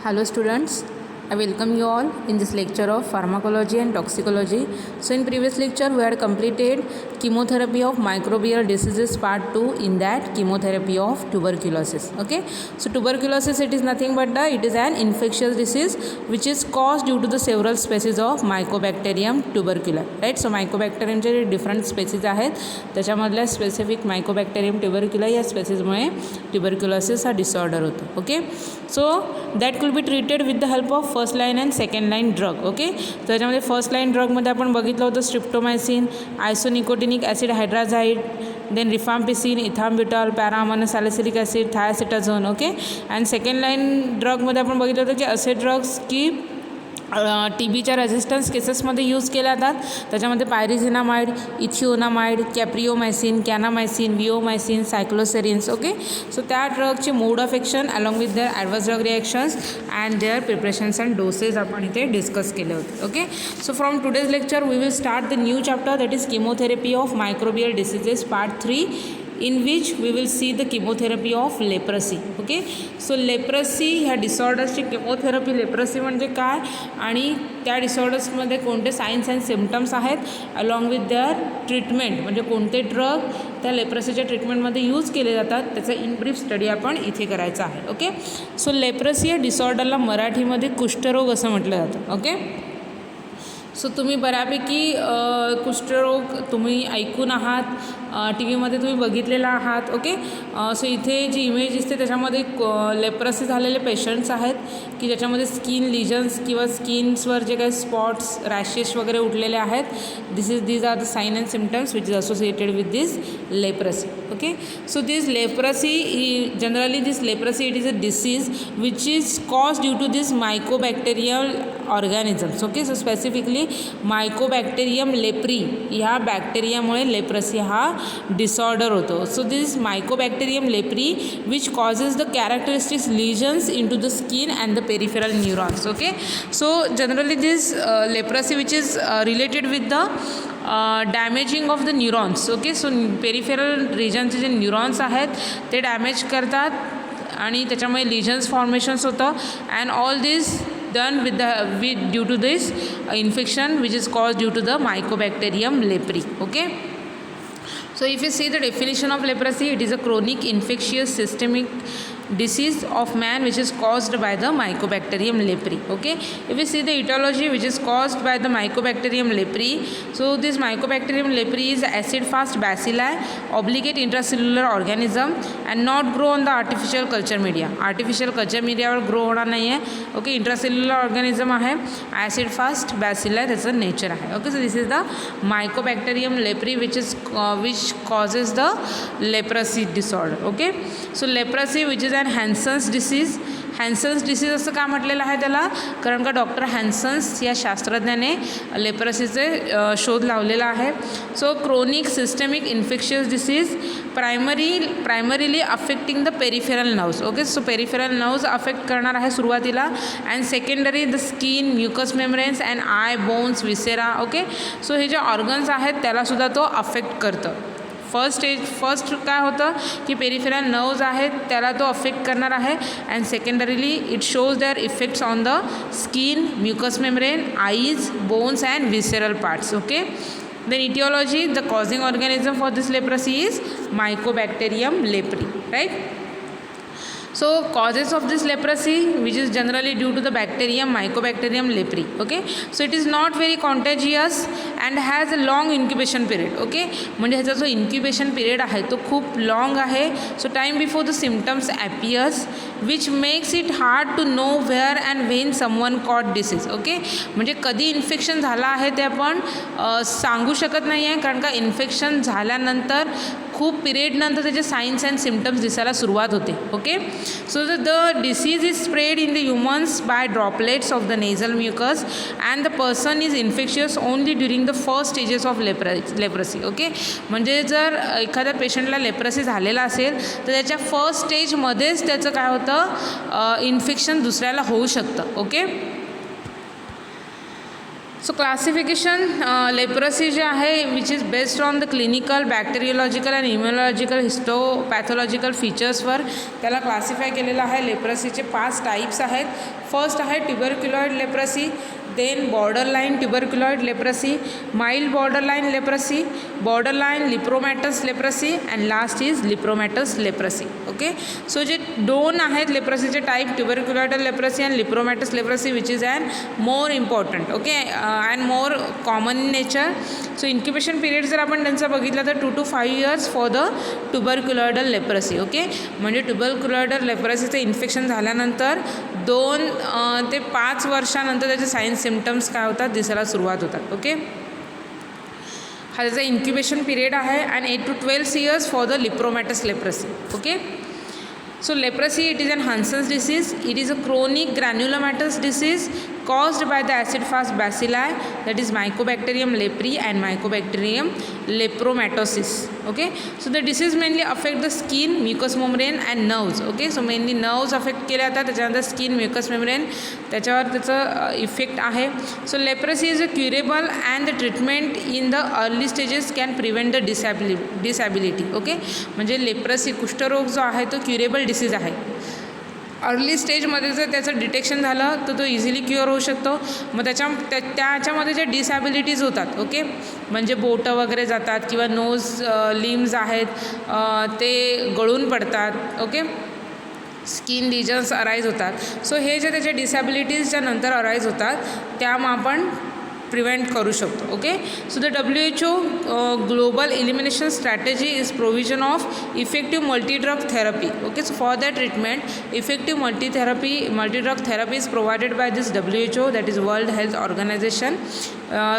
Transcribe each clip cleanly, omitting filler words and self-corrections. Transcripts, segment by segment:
Hello students, I welcome you all in this lecture of pharmacology and toxicology. So in previous lecture we had completed chemotherapy of microbial diseases part 2, in that chemotherapy of tuberculosis. Okay, so tuberculosis, it is nothing but it is an infectious disease which is caused due to the several species of Mycobacterium tuberculosis, right? So Mycobacterium चे different species आहेत, त्याच्यामधल्या specific Mycobacterium tuberculosis या स्पेसिसमुळे tuberculosis हा disorder होतो. Okay, so that could be treated with the help of first line and second line drug. Okay, त्याच्यामध्ये first line ड्रगमध्ये आपण बघितलं होतं streptomycin, isonicotinic acid hydrazide, then rifampicin, ethambutol, para amino salicylic acid, thiacetazone. Okay, and second line ड्रगमध्ये आपण बघितलं होतं की असे ड्रग्स की TBच्या रेझिस्टन्स केसेसमध्ये यूज केल्या जातात. त्याच्यामध्ये pyrazinamide, ethionamide, capreomycin, kanamycin, viomycin, cycloserines. Okay, so त्या ड्रगचे mode of action along with their adverse drug reactions and their preparations and doses आपण इथे डिस्कस केले होते. Okay, so from today's lecture we will start the new chapter, that is chemotherapy of microbial diseases part 3, in which we will see the chemotherapy of leprosy. Okay, so leprosy ह्या डिसऑर्डर्सची chemotherapy, leprosy म्हणजे काय आणि त्या डिसऑर्डर्समध्ये कोणते science and symptoms आहेत along with there treatment, म्हणजे कोणते drug त्या लेप्रसीच्या ट्रीटमेंटमध्ये यूज केले जातात, त्याचा इन ब्रीफ स्टडी आपण इथे करायचा आहे. ओके, सो लेप्रसी या डिसऑर्डरला मराठीमध्ये कुष्ठरोग असं म्हटलं जातं. ओके, सो तुम्ही बऱ्यापैकी कुष्ठरोग तुम्ही ऐकून आहात, टी व्हीमध्ये तुम्ही बघितलेला आहात. ओके, सो इथे जी इमेज दिसते त्याच्यामध्ये लेप्रसी झालेले पेशंट्स आहेत की ज्याच्यामध्ये स्किन लिजन्स किंवा स्किन्सवर जे काही स्पॉट्स, रॅशेस वगैरे उठलेले आहेत. These are the sign and symptoms which is associated with this leprosy. Okay, so this leprosy, generally this leprosy it is a disease which is cause due to this mycobacterial organisms. Okay, so specifically mycobacterium leprae ह्या बॅक्टेरियामुळे leprosy हा disorder होतो. So this mycobacterium leprae which causes the characteristics lesions into the skin and the peripheral neurons. Okay, so generally this leprosy which is related with the damaging of the neurons. Okay, so peripheral रिजनचे जे neurons आहेत ते damage करतात आणि त्याच्यामुळे lesions formations होतं and all this done with due to this infection which is caused due to the Mycobacterium leprae. Okay, so if you see the definition of leprosy, it is a chronic infectious systemic disease of man which is caused by the Mycobacterium leprae. Okay, if you see the etiology which is caused by the Mycobacterium leprae, so this Mycobacterium leprae is acid fast bacilli, obligate intracellular organism and not grow on the artificial culture media. Artificial culture media वर grow होणार नाही आहे. Okay, intracellular organism आहे, acid fast बॅसिला त्याचं nature आहे. Okay, so this is the Mycobacterium leprae which causes the leprosy disorder. Okay, so leprosy which is Hansen's disease. Hansen's disease असं का म्हटलेलं आहे त्याला, कारण का डॉक्टर हॅन्सन्स या शास्त्रज्ञाने लेप्रसीचे शोध लावलेला आहे. So chronic systemic infectious disease primarily affecting the peripheral nerves. Okay, so peripheral nerves affect करणार आहे सुरुवातीला and secondary the skin, mucus membranes and I, bones, viscera. Okay, so हे जे ऑर्गन्स आहेत त्यालासुद्धा तो अफेक्ट करतं. फर्स्ट काय होतं की पेरिफेरल नर्व्स आहेत त्याला तो अफेक्ट करणार आहे and secondarily it shows their effects on the skin, mucus membrane, eyes, bones and visceral parts. Okay, then etiology, the causing organism for this leprosy is Mycobacterium leprae, right? So causes of this leprosy which is generally due to the bacterium Mycobacterium leprae. Okay, so it is not very contagious and has a long incubation period. Okay, म्हणजे ह्याचा जो incubation period आहे तो खूप long आहे. So time before the symptoms appears which makes it hard to know where and when someone caught disease. Okay, म्हणजे कधी infection झालं आहे ते आपण सांगू शकत नाही आहे, कारण का इन्फेक्शन झाल्यानंतर खूप पिरियड नंतर त्याचे साइन्स अँड सिम्टम्स दिसायला सुरुवात होते. Okay, so the disease is spread in the humans by droplets of the nasal mucus and the person is infectious only during the first stages of leprosy. Okay, म्हणजे जर एखाद्या पेशंटला leprosy झालेला असेल तर त्याच्या फर्स्ट स्टेजमध्येच त्याचं काय होतं, इन्फेक्शन दुसऱ्याला होऊ शकतं. ओके, सो क्लासिफिकेशन लेप्रसी जे आहे which is based on the clinical bacteriological and immunological histopathological फीचर्सवर त्याला क्लासिफाय केलेलं आहे. लेप्रसीचे 5 टाईप्स आहेत. फर्स्ट आहे tuberculoid leprosy, then borderline tuberculoid leprosy, mild borderline leprosy, borderline lepromatous leprosy and last is lepromatous leprosy. Okay, so जे 2 आहेत लेप्रसीचे type, tuberculoid leprosy and lepromatous leprosy, which is and more important. Okay, and more common in nature. So incubation period जर आपण त्यांचा बघितला तर 2 to 5 years for the tuberculoidal leprosy. Okay, म्हणजे tuberculoidal लेप्रसीचं infection झाल्यानंतर 2 ते 5 वर्षानंतर त्याचे सायन्स सिम्पटम्स काय होतात दिसायला सुरुवात होतात. ओके, हा त्याचा इन्क्युबेशन पिरियड आहे. And 8 to 12 years for the lepromatous leprosy. Okay, so leprosy, it is an Hansen's disease. It is a chronic granulomatous disease caused by the acid-fast bacilli, that is Mycobacterium leprae and Mycobacterium lepromatosis. Okay, so the disease mainly affect the skin, mucous membrane and nerves. Okay, so mainly nerves affect केले जातात, त्याच्यानंतर skin, mucus membrane त्याच्यावर त्याचा effect आहे. So leprosy is a curable and the treatment in the early stages can prevent the disability. Okay, म्हणजे leprosy कुष्ठरोग जो आहे तो क्युरेबल डिसीज आहे. अर्ली स्टेजमध्ये जर त्याचं डिटेक्शन झालं तर तो इझिली क्युअर होऊ शकतो. मग त्याच्यामध्ये जे डिसॅबिलिटीज होतात, ओके, म्हणजे बोटं वगैरे जातात किंवा नोज लिम्स आहेत ते गळून पडतात. ओके, स्किन लिजन्स अराईज होतात. सो हे जे त्याच्या डिसॅबिलिटीज ज्या नंतर अराईज होतात त्या मग आपण प्रिव्हेंट करू शकतो. Okay, so the WHO global elimination strategy is provision of effective multidrug therapy. Okay, so for that treatment effective multidrug therapy is provided by this WHO, that is World Health Organization.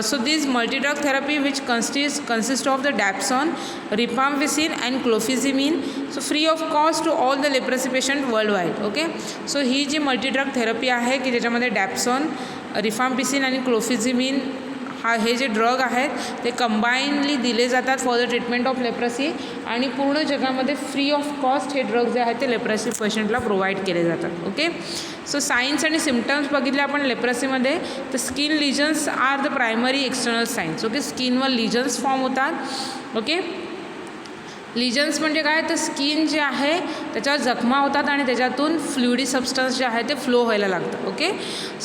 So this multi-drug therapy which consists of the dapsone, rifampicin and clofazimine, so free of cost to all the leprosy patient worldwide. Okay, so he G multi-drug therapy आहे की ज्याच्यामध्ये dapsone, rifampicin आणि clofazimine हे जे drug आहेत ते combinedly दिले जातात for the treatment of leprosy आणि पूर्ण जगामध्ये फ्री ऑफ कॉस्ट हे ड्रग जे आहेत ते लेप्रसी पेशंटला प्रोव्हाइड केले जातात. ओके, सो सायन्स आणि सिम्पटम्स बघितले आपण लेप्रसीमध्ये तर skin lesions are the primary external signs. Okay, स्किनवर लिजन्स फॉर्म होतात. ओके, लिजन्स म्हणजे काय तर स्किन जे आहे त्याच्यावर जखमा होतात आणि त्याच्यातून फ्लुइडी सबस्टन्स जे आहे ते फ्लो व्हायला लागतं. Okay,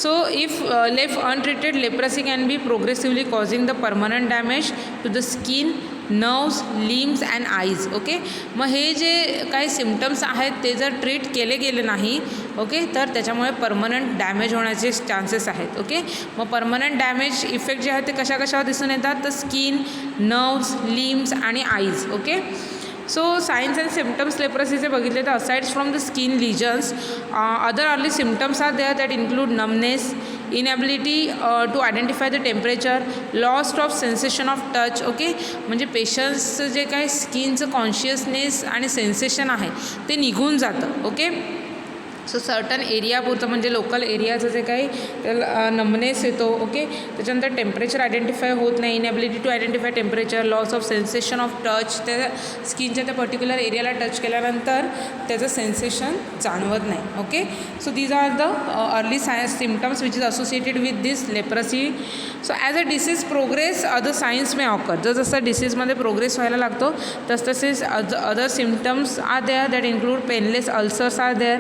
so if left untreated leprosy can be progressively causing the permanent damage to the skin, nerves, limbs and eyes. Okay, मग हे जे काही सिम्पटम्स आहेत ते जर ट्रीट केले गेले नाही, ओके, तर त्याच्यामुळे परमनंट डॅमेज होण्याचे चान्सेस आहेत. ओके, मग परमनंट डॅमेज इफेक्ट जे आहेत ते कशावर दिसून येतात तर स्किन, नर्व्स, लिम्स आणि eyes. Okay, so signs and symptoms लेप्रसीचे बघितले तर asides from the skin lesions other early symptoms are there that include numbness, inability to identify the temperature, loss of sensation of touch. Okay, म्हणजे पेशंट्सचं जे काही स्किनचं consciousness आणि sensation आहे ते निघून जातं. ओके, सो सर्टन एरियापुरतं म्हणजे लोकल एरियाचं जे काही त्याला नमनेस येतो. ओके, त्याच्यानंतर टेम्परेचर आयडेंटिफाय होत नाही, inability to identify temperature, loss of sensation of touch, त्या स्किनच्या त्या पर्टिक्युलर एरियाला टच केल्यानंतर त्याचं सेन्सेशन जाणवत नाही. Okay, so these are the early symptoms which is associated with this leprosy. So as a disease progress other signs may occur. जसं डिसीजमध्ये progress व्हायला लागतो तसतसेच other symptoms are there that include painless ulcers are there,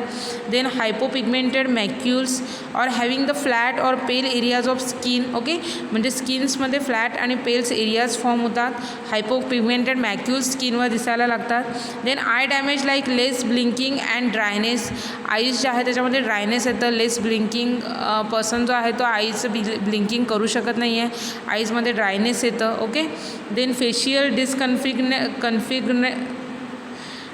then hypopigmented macules or having the flat or pale areas of skin. Okay, म्हणजे स्किन्समध्ये flat आणि pales areas form होतात. Hypopigmented macules स्किनवर दिसायला लागतात. Then eye damage like less blinking and dryness. Eyes जे आहे त्याच्यामध्ये ड्रायनेस येतं. लेस ब्लिंकिंग पर्सन जो आहे तो आईचं ब्लिंकिंग करू शकत नाही आहे, आईजमध्ये ड्रायनेस येतं. Okay, then facial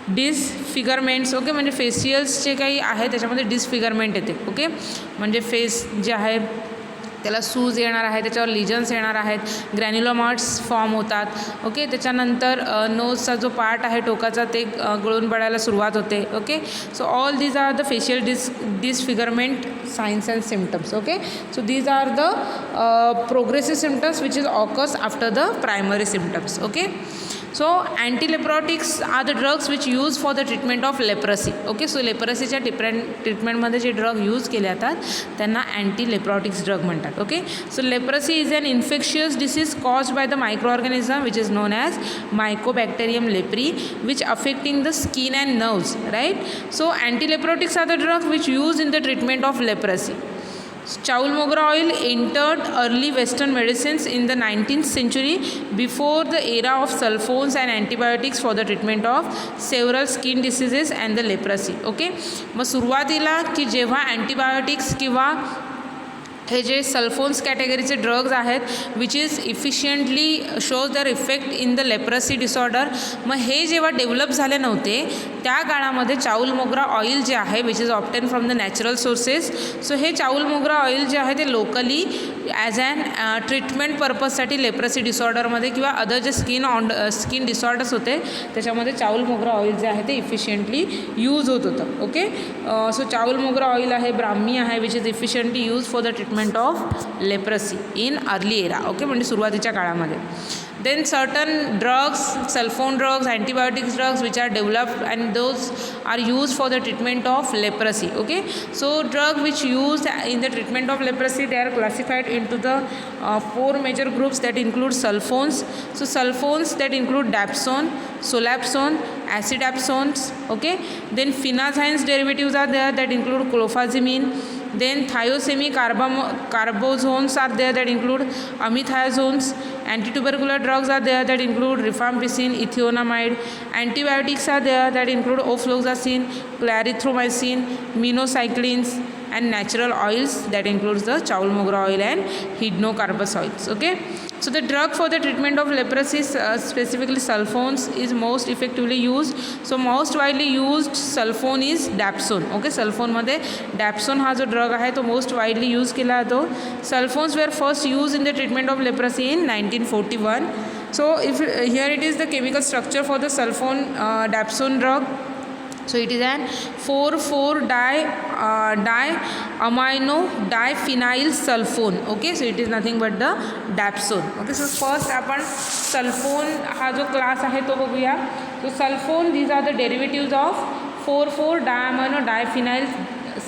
disfigurements. Okay, म्हणजे फेशियल्स जे काही आहे त्याच्यामध्ये डिसफिगरमेंट येते. ओके, म्हणजे फेस जे आहे त्याला सूज येणार आहे, त्याच्यावर लिजन्स येणार आहेत, ग्रॅन्युलोमार्ट्स फॉर्म होतात. ओके, त्याच्यानंतर नोजचा जो पार्ट आहे टोकाचा ते गळून पडायला सुरुवात होते. Okay, so all these are the facial disfigurement signs and symptoms. Okay, so these are the progressive symptoms which is occurs after the primary symptoms. Okay, so antileprotics are the drugs which use for the treatment of leprosy. Okay, so लेप्रसीच्या ट्रीटमेंटमध्ये जे drug use केले जातात त्यांना antileprotics drug म्हणतात. Okay, so leprosy is an infectious disease caused by the micro organism which is known as mycobacterium leprae which affecting the skin and nerves, right. So antileprotics are the drug which use in the treatment of leprosy. Chawal mogra oil entered early Western medicines in the 19th century before the era of sulfones and antibiotics for the treatment of several skin diseases and the leprosy. Okay, मग सुरुवातीला की जेव्हा antibiotics किंवा हे जे सल्फोन्स कॅटेगरीचे drugs आहेत which is efficiently shows दर effect in the leprosy disorder, मग हे जेव्हा डेव्हलप झाले नव्हते त्या काळामध्ये चावल मोगरा ऑइल जे आहे which is obtain from the natural sources. सो हे चावल मोगरा ऑइल जे आहे ते लोकली ॲज ॲन ट्रीटमेंट पर्पजसाठी लेप्रसी डिसऑर्डरमध्ये किंवा अदर जे स्किन डिसऑर्डर्स होते त्याच्यामध्ये चावल मोगरा ऑइल जे आहे ते इफिशियंटली यूज होत होतं. ओके, सो चावल मोगरा ऑइल आहे, ब्राह्मी आहे which is efficiently use for the treatment of leprosy in early era. Okay, म्हणजे सुरुवातीच्या काळामध्ये. Then certain drugs, sulfone drugs, antibiotics drugs which are developed and those are used for the treatment of leprosy. Okay, so drug which used in the treatment of leprosy, they are classified into the 4 major groups that include sulfones. So sulfones that include dapsone, solapsone, acidapsones. Okay, then phenazines derivatives are there that include clofazimine. Then thiosemi carbozones are there that include amithiazones. Antitubercular drugs are there that include rifampicin, ethionamide. Antibiotics are there that include ofloxacin, clarithromycin, minocyclines, and natural oils that includes the chawal mogra oil and hydrocarbons oils. Okay, so the drug for the treatment of leprosy, specifically sulfones, is most effectively used. So most widely used sulfone is dapsone. Okay, sulfone मध्ये dapsone हा जो drug आहे तो most widely use केला जातो. Sulfones were first used in the treatment of leprosy in 1941. So if here it is the chemical structure for the sulfone dapsone drug. So it is an 4,4-diamino diphenyl sulfone. Okay, so it is nothing but the dapsone. Okay, so first आपण sulfone हा जो class आहे तो बघूया. So sulfone, these are the derivatives of 4,4-diamino diphenyl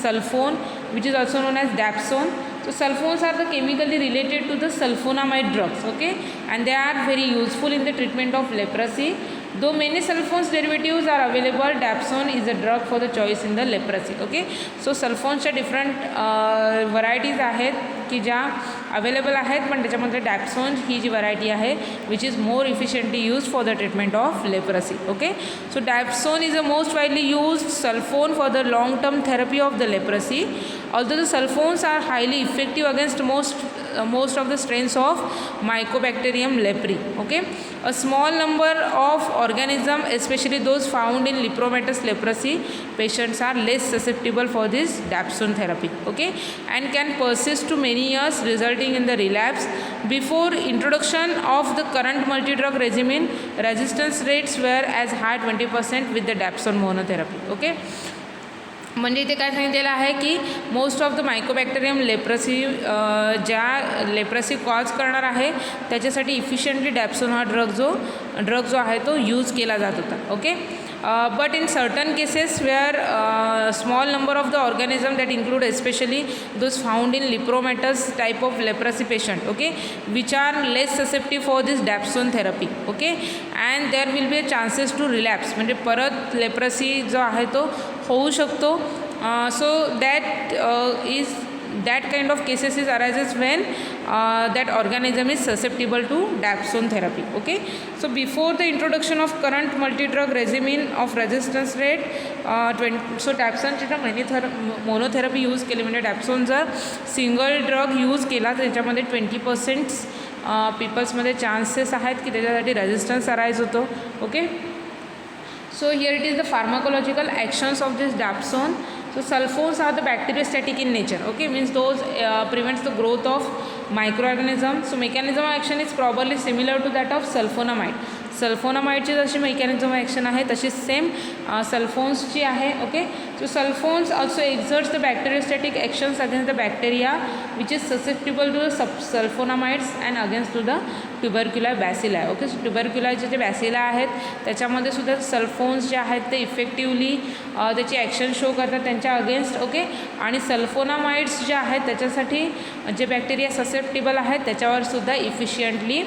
sulfone which is also known as dapsone. So sulfones are the chemically related to the sulfonamide drugs. Okay, and they are very useful in the treatment of leprosy. Though many sulfones derivatives are available, dapsone is a drug for the choice in the leprosy. Okay, so sulfonesच्या different varieties आहेत की ज्या available आहेत, पण त्याच्यामध्ये dapsone ही जी variety आहे which is more efficiently use for the treatment of leprosy. Okay, so dapsone is a most widely used sulfone for the long term therapy of the leprosy. Although the sulfones are highly effective against most of the strains of Mycobacterium leprae. Okay, a small number of organisms, especially those found in Lepromatous leprosy patients, are less susceptible for this dapsone therapy. Okay, and can persist to many years, resulting in the relapse. Before introduction of the current multi-drug regimen, resistance rates were as high 20% with the dapsone monotherapy. Okay, म्हणजे इथे काय सांगितलेलं आहे की most of the Mycobacterium leprosy ज्या leprosy cause करणार आहे त्याच्यासाठी इफिशियंटली डॅप्सोन हा ड्रग जो आहे तो यूज केला जात होता. Okay, but in certain cases where small number of the organism that include especially those found in Lepromatous type of leprosy patient, okay, which are less susceptible for this dapsone therapy. Okay, and there will be chances to relapse, म्हणजे परत leprosy जो आहे तो होऊ शकतो. So that kind of cases arises when that organism is susceptible to dapsone therapy. Okay, so before the introduction of current multi-drug regimen of resistance rate, so dapsone ची monotherapy use केली, म्हणजे dapsone जर single drug use केला तर त्याच्यामध्ये 20% पीपल्समध्ये chances आहेत की त्याच्यासाठी रेजिस्टन्स अराईज होतो. Okay, so here it is the pharmacological actions of this dapsone. So sulfones are the bacteriostatic in nature. Okay, means those prevents the growth of microorganisms. So mechanism of action is probably similar to that of sulfonamide. सल्फोनामाइडची जशी mechanism action आहे तशीच same सल्फोन्सची आहे. Okay, So sulfones also exerts the bacteriostatic actions against the bacteria which is susceptible to the sulfonamides and against to the tubercular bacilli. Okay, so ट्युबरक्युलाचे जे bacilli आहेत त्याच्यामध्ये सुद्धा सल्फोन्स जे आहेत ते इफेक्टिवली त्याची ॲक्शन शो करतात त्यांच्या अगेन्स्ट. ओके, आणि सल्फोनामाइड्स जे आहेत त्याच्यासाठी जे बॅक्टेरिया ससेप्टेबल आहेत त्याच्यावर सुद्धा इफिशियंटली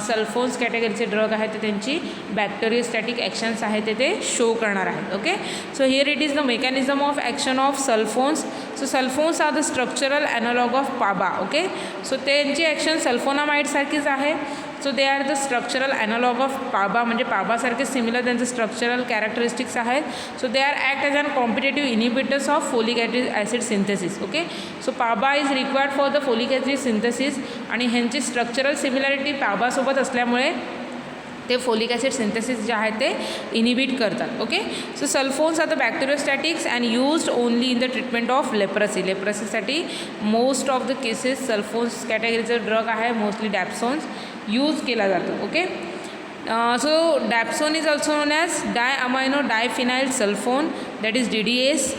सल्फोन्स कॅटेगरीचे ड्रग आहेत ते त्यांची बॅक्टेरियोस्टॅटिक ॲक्शन्स आहेत ते शो करणार आहेत. Okay, so here it is the mechanism of action of sulfones. So sulfones are the structural analog of PABA. Okay, so त्यांची ॲक्शन सल्फोनामाइडसारखीच आहे. So they are the structural analog of PABA, म्हणजे पाबासारखे similar त्यांचे structural characteristics आहेत. So they are act as an competitive inhibitors of folic acid synthesis. Okay, so PABA is required for the folic acid synthesis आणि ह्यांची structural similarity पाबासोबत असल्यामुळे ते folic acid synthesis जे आहे ते इनिबिट करतात. Okay, so sulfones are the bacteriostatics and used only in the treatment of leprosy. लेप्रसीसाठी most of the cases sulfones कॅटेगरीचं ड्रग आहे, मोस्टली डॅप्सोन्स यूज केला जातो. Okay, so dapsone is also known as diamino diphenyl sulfone, that is DDS,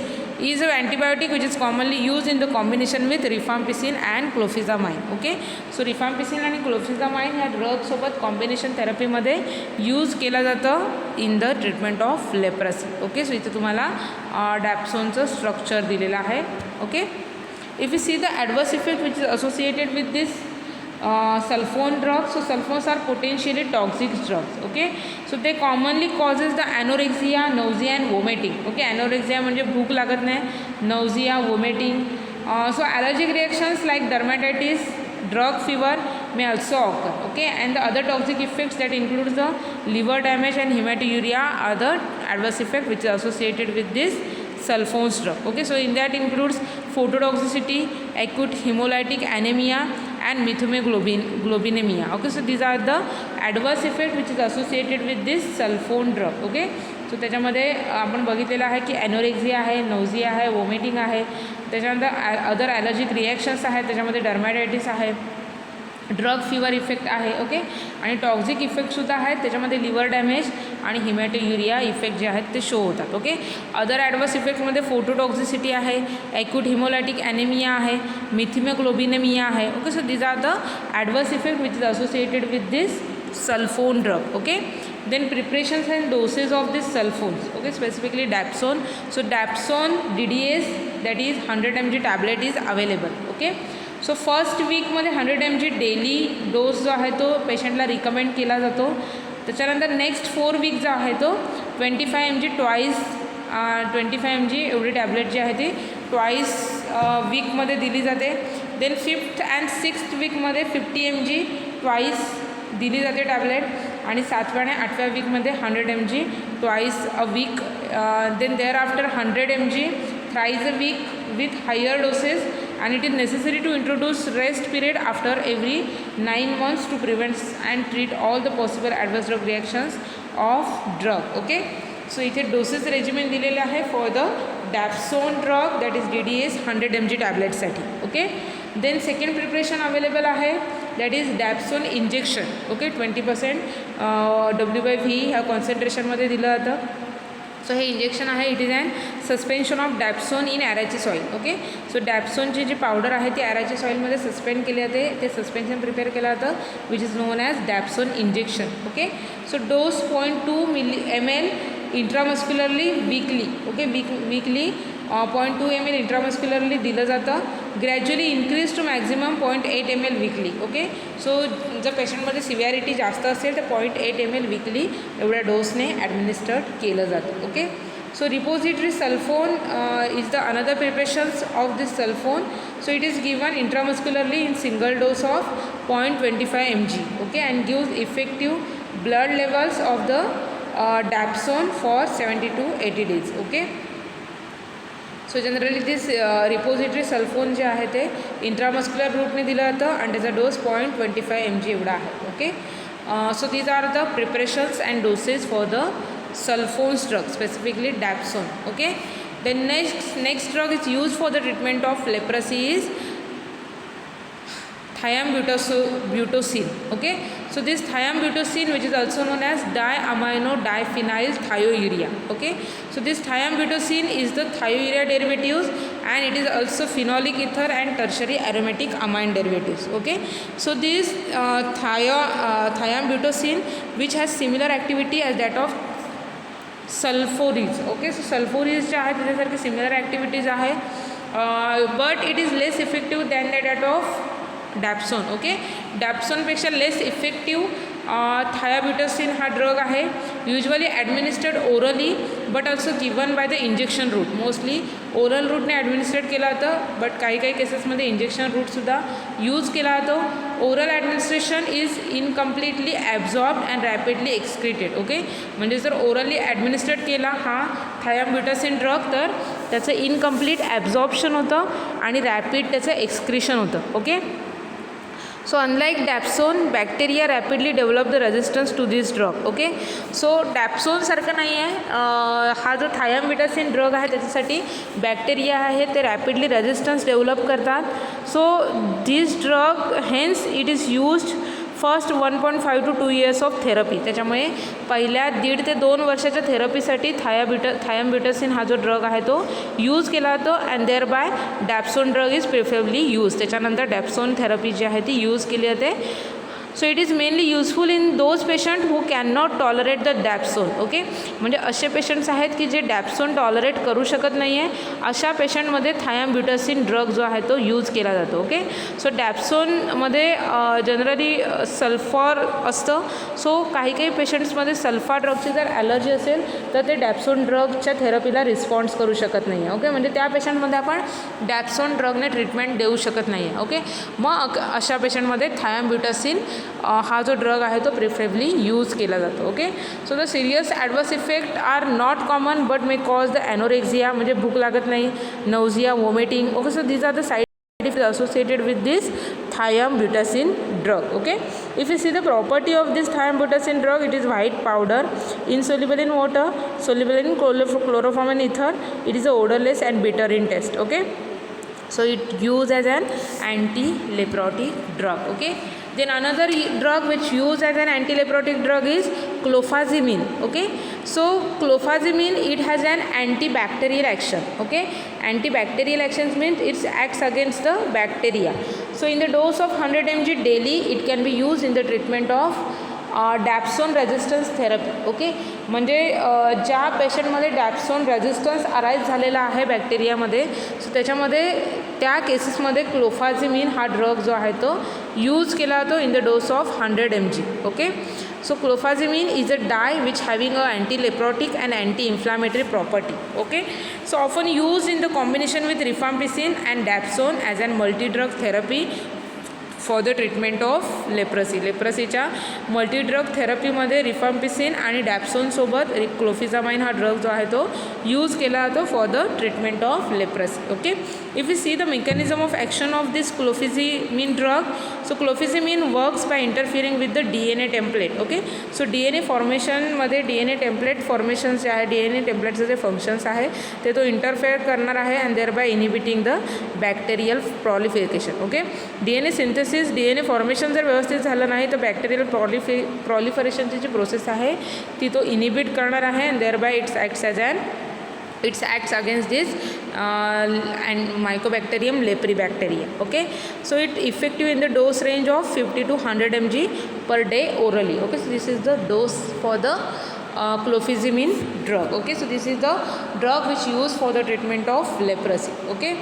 is an antibiotic which is commonly used in the combination with rifampicin and clofazimine. Okay, so rifampicin आणि clofazimine ह्या drug सोबत combination थेरपीमध्ये use केला जातं in the treatment of leprosy. Okay, so इथे तुम्हाला डॅप्सोनचं structure दिलेलं आहे. Okay, if you see the adverse effect which is associated with this sulfone drugs, so sulfones are potentially toxic drugs. Okay, so they commonly causes the anorexia, nausea and vomiting. Okay, anorexia म्हणजे भूक लागत नाही, nausea, vomiting. So allergic reactions like dermatitis, drug fever may also occur. Okay, and the other toxic effects that includes the liver damage and hematuria are the adverse effect which is associated with this sulfones drug. Okay, so in that includes phototoxicity, acute hemolytic anemia and methemoglobinemia. Okay, so these are the adverse effect which is associated with this sulfone drug. Okay, so त्याच्यामध्ये आपण बघितलेलं आहे की ॲनोरेक्झिया आहे, नौझिया आहे, vomiting आहे, त्याच्यानंतर other allergic reactions आहेत, त्याच्यामध्ये डर्मॅटायटिस आहे, ड्रग फिवर इफेक्ट आहे. ओके, आणि टॉक्झिक इफेक्टसुद्धा आहेत, त्याच्यामध्ये लिव्हर डॅमेज आणि हिमॅटोयुरिया इफेक्ट जे आहेत ते शो होतात. ओके, अदर ॲडवर्स इफेक्टमध्ये फोटोटॉक्झिसिटी आहे, ॲक्यूट हिमोलायटिक ॲनेमिया आहे, मिथिमोग्लोबिनेमिया आहे. Okay, so these are the adverse effect which is associated with this sulfone drug. Okay, then preparations and doses of this sulfones. Okay, specifically dapsone. So dapsone DDS, that is 100 mg tablet is available. Okay, so first वीकमध्ये 100 mg daily dose जो आहे तो पेशंटला recommend केला जातो. त्याच्यानंतर next 4 weak जो आहे तो 25 mg ट्वाईस 25 mg एवढी टॅब्लेट जी आहे ती ट्वाईस वीकमध्ये दिली जाते. देन 5th and 6th वीकमध्ये 50 mg ट्वाईस दिली जाते टॅब्लेट आणि 7व्या आणि 8व्या वीकमध्ये 100 mg twice a week. Then thereafter 100 mg thrice a week with higher doses and it is necessary to introduce rest period after every 9 months to prevent and treat all the possible adverse drug reactions of drug. Okay, so इथे doses regimen दिलेले आहे for the dapsone drug that is DDS 100 mg टॅब्लेटसाठी. Okay, then second preparation available आहे that is dapsone injection. Okay, 20% W/V ह्या कॉन्सन्ट्रेशनमध्ये दिलं जातं. So हे injection आहे, it is and suspension of dapsone in arachis oil. Okay, so डॅप्सोनची जी powder आहे ती ॲराची सॉईलमध्ये सस्पेंड केली जाते, ते सस्पेन्शन प्रिपेअर केलं जातं which is known as dapsone injection. Okay, so dose 0.2 ml intramuscularly weekly. Okay, weekly 0.2 ml intramuscularly दिलं जातं. Gradually increase to maximum 0.8 ml weekly. Okay, so जर पेशंटमध्ये सिव्हिॲरिटी जास्त असेल तर 0.8 ml वीकली एवढ्या डोसने ॲडमिनिस्टर्ड केलं जातं. Okay, so repository sulfone is the another preparations of this sulfone. So it is given intramuscularly in single dose of 0.25 mg. Okay, and gives effective blood levels of the dapsone for 70 to 80 days. Okay, so generally this repository sulfone जे आहे ते intramuscular रूटने दिलं जातं आणि त्याचा dose 0.25 mg एवढा आहे. Okay, so these are the preparations and doses for the sulfones drug, specifically dapsone. Okay, the next drug is use for the treatment of leprosy is thiambutosin. Okay, So this thiambutysin, which is also known as diamino diphenyl thiourea. Okay, so this thiambutysin is the thiourea derivatives, and it is also phenolic ether and tertiary aromatic amine derivatives. Okay, so this thiambutysin, which has similar activity as that of sulfones. Okay, so sulfones जे आहे त्याच्यासारखे similar activities आहे, but it is less effective than that of dapsone. Okay, डॅप्सोनपेक्षा less effective thiambutosine हा drug आहे. Usually administered orally but also given by the injection route. Mostly oral रूटने administrate केला जातं, बट काही काही केसेसमध्ये इंजेक्शन रूटसुद्धा यूज केला जातो. Oral administration is incompletely absorbed and rapidly excreted. Okay, म्हणजे जर ओरली ॲडमिनिस्ट्रेट केला हा थायाब्युटासिन ड्रग तर त्याचं इनकम्प्लीट ॲब्झॉर्प्शन होतं आणि रॅपिड त्याचं एक्सक्रिशन होतं. Okay, so unlike dapsone, bacteria rapidly develop the resistance to this drug. Okay, so डॅप्सोनसारखं नाही आहे. हा जो थायाब्युटासिन ड्रग आहे त्याच्यासाठी बॅक्टेरिया आहे ते रॅपिडली रेजिस्टन्स डेव्हलप करतात. So this drug hence it is used first 1.5 to 2 years of therapy. त्याच्यामुळे पहिल्या 1.5 ते 2 वर्षाच्या थेरपीसाठी थायाब्युटासिन हा जो ड्रग आहे तो यूज केला जातो. And thereby dapsone drug is preferably use. त्याच्यानंतर डॅप्सोन थेरपी जी आहे ती यूज केली जाते. So it is mainly useful in those patient who can not tolerate the dapsone. Okay, म्हणजे असे पेशंट्स आहेत की जे डॅप्सोन टॉलरेट करू शकत नाही आहे, अशा पेशंटमध्ये थायाब्युटासिन ड्रग जो आहे तो यूज केला जातो. ओके, सो डॅप्सोनमध्ये जनरली सल्फर असतं. सो काही काही पेशंट्समध्ये सल्फा ड्रगची जर ॲलर्जी असेल तर ते डॅप्सोन ड्रगच्या थेरपीला रिस्पॉन्स करू शकत नाही आहे. ओके, म्हणजे त्या पेशंटमध्ये आपण डॅप्सोन ड्रगने ट्रीटमेंट देऊ शकत नाही आहे. ओके, मग अशा पेशंटमध्ये थायाब्युटासिन हा जो ड्रग आहे तो प्रिफरेबली यूज केला जातो. Okay, so the serious adverse effect are not common but may cause the anorexia, म्हणजे भूक लागत नाही, nausea, vomiting. Okay, so these are the side effects associated with this thiambutacin drug. Okay, if you see the property of this thiambutacin drug, it is white powder, insoluble in water, soluble in chloroform and ether. It is odorless and bitter in taste. Okay, so it used as an anti-leprotic drug. Okay, then another drug which used as an anti-leprotic drug is clofazimine. Okay, so clofazimine, it has an antibacterial action. Okay, antibacterial actions means it acts against the bacteria. So in the dose of 100 mg daily, it can be used in the treatment of dapsone resistance therapy. Okay, म्हणजे ज्या पेशंटमध्ये dapsone resistance arise झालेला आहे बॅक्टेरियामध्ये, so त्याच्यामध्ये त्या केसेसमध्ये क्लोफाझिमिन हा drug जो आहे तो यूज केला जातो in the dose of 100 mg. Okay, so clofazimine is a dye which having a anti-leprotic and anti-inflammatory property. Okay, so often used in the combination with rifampicin and dapsone as an multi-drug therapy for the treatment of leprosy. लेप्रसीच्या multidrug थेरपीमध्ये rifampicin आणि डॅप्सोनसोबत क्लोफिझामाइन हा drug जो आहे तो use केला जातो for the treatment of leprosy. Okay, if you see the mechanism of action of this clofazimine drug, so clofazimine works by interfering with the DNA template. Okay, so DNA फॉर्मेशनमध्ये DNA template formations जे आहे, DNA टेम्पलेटचं जे functions आहे ते तो interfere करणार आहे and thereby inhibiting the bacterial proliferation. Okay, DNA synthesis, DNA formation जर व्यवस्थित झालं नाही तर बॅक्टेरियल प्रॉलिफरेशनची जी प्रोसेस आहे ती तो इनिबिट करणार आहे and thereby it acts against this and Mycobacterium lepribacteria. Okay, so it effective in the dose range of 50 to 100 mg per day orally. Okay, so this is the dose for the clofazimine drug. Okay, so this is the drug which used for the treatment of leprosy. Okay,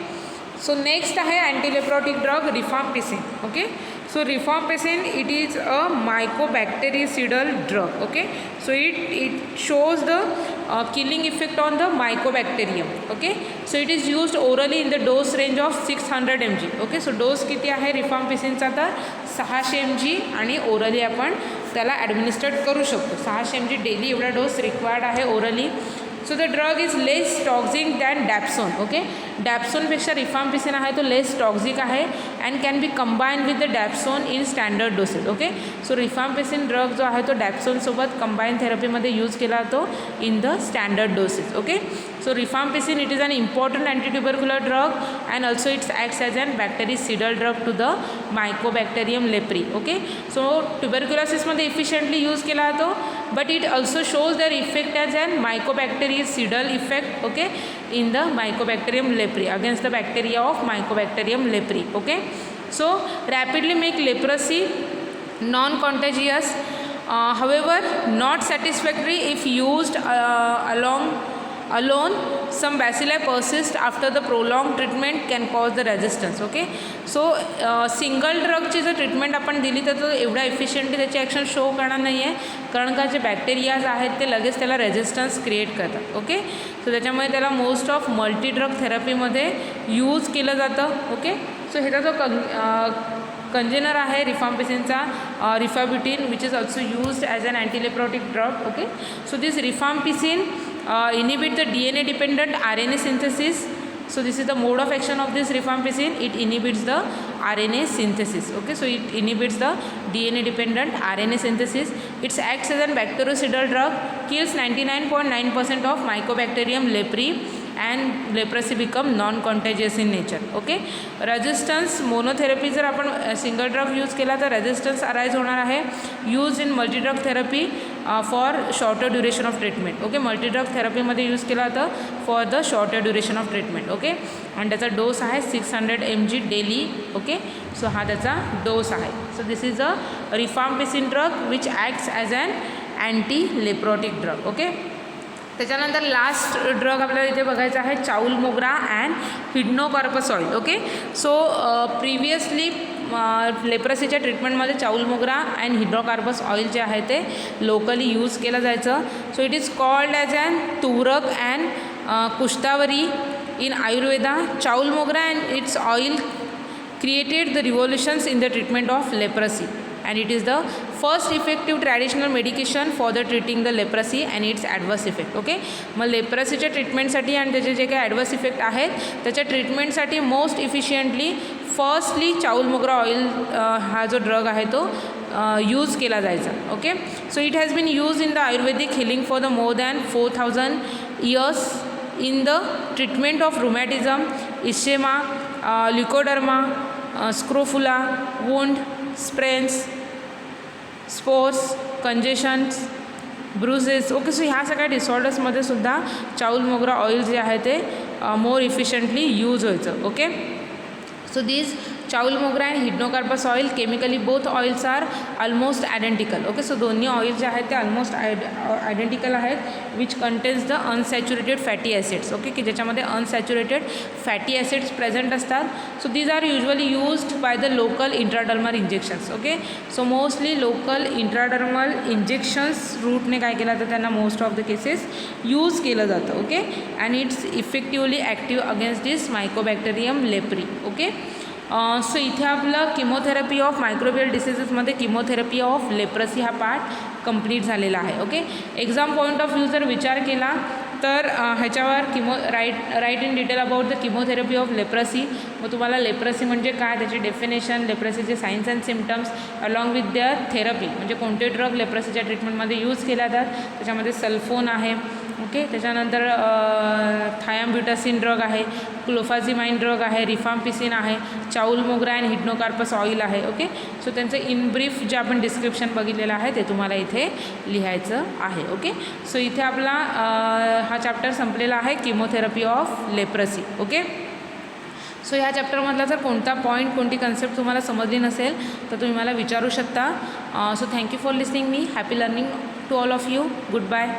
so next आहे anti-leprotic drug rifampicin. Okay, so rifampicin, it is a mycobactericidal drug. Okay, so it shows the killing effect on the mycobacterium. Okay, so it is used orally in the dose range of 600 mg. Okay, so dose किती आहे रिफाम्पिसिनचा तर 600 mg आणि orally आपण त्याला ॲडमिनिस्ट्रेट करू शकतो. 600 mg daily एवढा dose required आहे orally. So the drug is less toxic than dapsone. Okay, डॅप्सोनपेक्षा रिफाम्पिसिन आहे तो लेस टॉक्झिक आहे and can be combine with the dapsone in standard doses. Okay, so rifampicin drug जो आहे तो डॅप्सोनसोबत कंबाईन थेरपीमध्ये यूज केला जातो in the standard doses. Okay, So rifampicin, it is an important anti-tubercular drug and also it acts as an bactericidal drug to the Mycobacterium leprae. Okay, so tuberculosis मध्ये efficiently use केला जातो, but it also shows their effect as an mycobactericidal effect, okay, in the Mycobacterium leprae, against the bacteria of Mycobacterium leprae. Okay, so rapidly make leprosy non-contagious, however not satisfactory if used alone. Some bacilli persist after the prolonged treatment can cause the resistance. Okay, so single ड्रगची जर treatment आपण दिली तर एवढा efficiently त्याची action show करणार नाही आहे, कारण का जे बॅक्टेरियाज आहेत ते लगेच त्याला रेजिस्टन्स क्रिएट करतात. ओके, सो त्याच्यामुळे त्याला मोस्ट ऑफ मल्टी ड्रग थेरपीमध्ये यूज केलं जातं. ओके, सो ह्याचा जो कंजेनर आहे रिफाम्पिसिनचा, rifabutin, which is also used as an antileprotic drug. Okay, so this rifampicin inhibit the DNA dependent RNA synthesis. So this is the mode of action of this rifampicin. It inhibits the RNA synthesis. Okay, so it inhibits the DNA dependent RNA synthesis. It acts as a bactericidal drug, kills 99.9% of Mycobacterium leprae and leprosy become non-contagious in nature. Okay, resistance monotherapy जर आपण single drug use केला तर resistance arise होणार आहे. Use in multidrug therapy for shorter duration of treatment. Okay, multidrug थेरपीमध्ये use केला जातं for the shorter duration of treatment. Okay, आणि त्याचा डोस आहे 600 mg डेली. ओके, सो हा त्याचा डोस आहे. So this is a rifampicin drug which acts as an anti leprotic drug. Okay, त्याच्यानंतर लास्ट ड्रग आपल्याला इथे बघायचा आहे chaulmoogra and hydnocarpus oil. Okay, so previously लेप्रसीच्या ट्रीटमेंटमध्ये चाऊल मोगरा अँड हिड्रोकार्पस ऑइल जे आहे ते लोकली यूज केलं जायचं. So it is called as an turak and Kushthavari in Ayurveda. Chaulmoogra and its oil created the revolutions in the treatment of leprosy, and it is the first effective traditional medication for the treating the leprosy and its adverse effect. Okay, मग लेप्रसीच्या ट्रीटमेंटसाठी आणि त्याचे जे काही adverse effect आहेत त्याच्या ट्रीटमेंटसाठी most efficiently firstly चाऊल मोगरा oil हा जो ड्रग आहे तो यूज केला जायचा. Okay, so it has been use in the ayurvedic healing for the more than 4000 years in the treatment of rheumatism, ischemia, leukoderma, scrofula, wound, sprains, spores, congestions, bruises. Okay, so ह्या सगळ्या डिसऑर्डर्समध्ये सुद्धा चाऊल मोगरा oil जे आहे ते more efficiently use व्हायचं. Okay, so these chaulmoogra and hydnocarpus oil chemically both oils are almost identical. Okay, so दोन्ही oil जे आहेत ते ऑलमोस्ट आयडेंटिकल आहेत, which contains the unsaturated fatty acids. Okay, की ज्याच्यामध्ये अनसॅच्युरेटेड फॅटी ॲसिड्स प्रेझेंट असतात. So these are usually used by the local intradermal injections. Okay, so mostly local intradermal injections रूटने काय केलं जातं त्यांना most of the cases use केलं जातं. Okay, and it's effectively active against this mycobacterium leprae. Okay, so इथे आपलं chemotherapy of microbial डिसीजेसमध्ये किमोथेरपी ऑफ लेप्रसी हा पार्ट कंप्लीट झालेला आहे. Okay, exam point of view जर विचार केला तर ह्याच्यावर write in detail about the chemotherapy of leprosy. मग तुम्हाला लेप्रसी म्हणजे काय, त्याची डेफिनेशन, लेप्रसीचे signs and symptoms along with their therapy, म्हणजे कोणते ड्रग लेप्रसीच्या ट्रीटमेंटमध्ये यूज केल्या जातात. त्याच्यामध्ये सल्फोन आहे. ओके, त्याच्यानंतर थायम्ब्युटासिन ड्रग आहे, क्लोफाझिमाइन ड्रग आहे, रिफाम्पिसिन आहे, chaulmoogra and hydnocarpus oil आहे. ओके, सो त्यांचं इन ब्रीफ जे आपण डिस्क्रिप्शन बघितलेलं आहे ते तुम्हाला इथे लिहायचं आहे. ओके, सो इथे आपला हा चॅप्टर संपलेला आहे, chemotherapy of leprosy. Okay, so ह्या चॅप्टरमधला जर कोणता पॉईंट, कोणती कन्सेप्ट तुम्हाला समजली नसेल तर तुम्ही मला विचारू शकता. So thank you for listening me. Happy learning to all of you. Good bye.